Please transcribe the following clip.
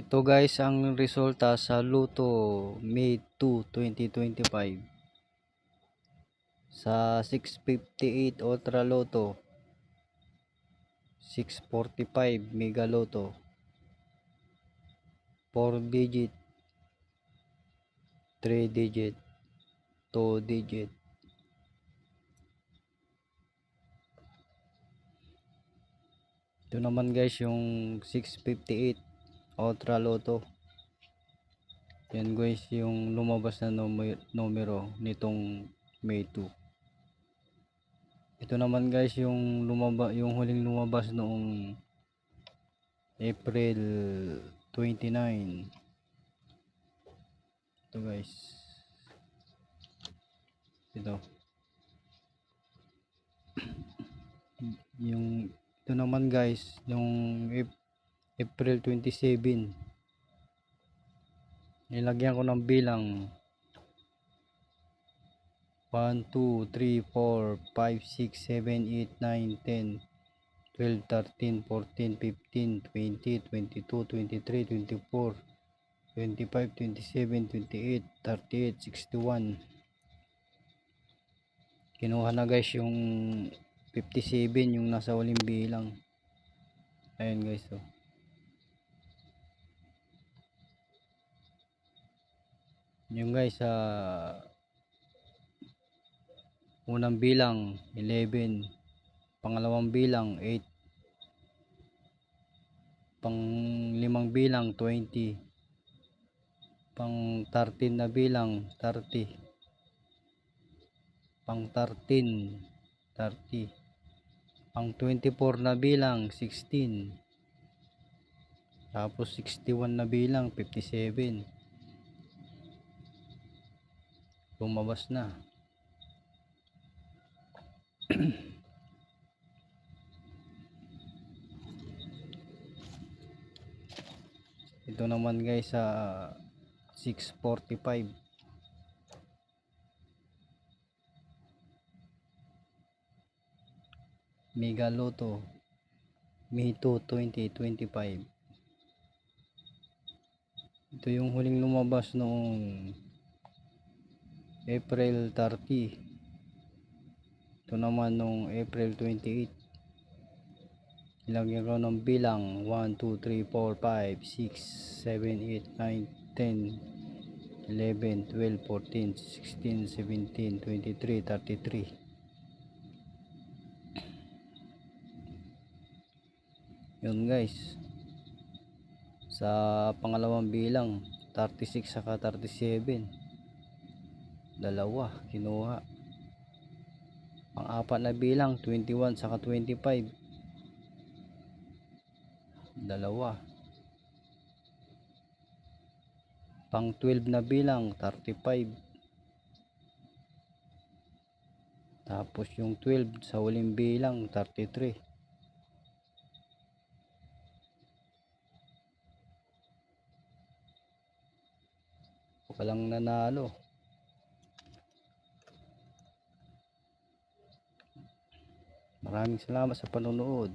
Ito guys ang resulta sa Luto May 2, 2025. Sa 658 Ultra Loto, 645 Mega Loto, 4 digit, 3 digit, 2 digit. Ito naman guys yung 658 Ultra Loto. Yan guys yung lumabas na numero nitong May 2. Ito naman guys yung huling lumabas noong April 29. Ito guys. Ito. Ito naman guys yung April 27. Nilagyan ko ng bilang 1, 2, 3, 4, 5, 6, 7, 8, 9, 10, 12, 13, 14, 15, 20, 22, 23, 24, 25, 27, 28, 38, 61. Kinuha na guys yung 57, yung nasa uling bilang. Ayan guys, oh. Yung guys sa unang bilang 11, pangalawang bilang 8, panglimang bilang 20, pang 13 na bilang 30, pang 13 30, pang 24 na bilang 16, tapos 61 na bilang 57. Lumabas na. Ito naman guys sa 645 Mega Loto May 2, 2025. Ito yung huling lumabas noong April 30. Ito naman noong April 28. Ilagyan ko ng bilang 1, 2, 3, 4, 5, 6, 7, 8, 9, 10, 11, 12, 14, 16, 17, 23, 33. Yun guys. Sa pangalawang bilang 36 saka 37. Dalawa kinuha. Pang-apat na bilang 21 saka 25. Dalawa. Pang 12 na bilang 35. Tapos yung 12 sa huling bilang 33. Walang nanalo. Maraming salamat sa panonood.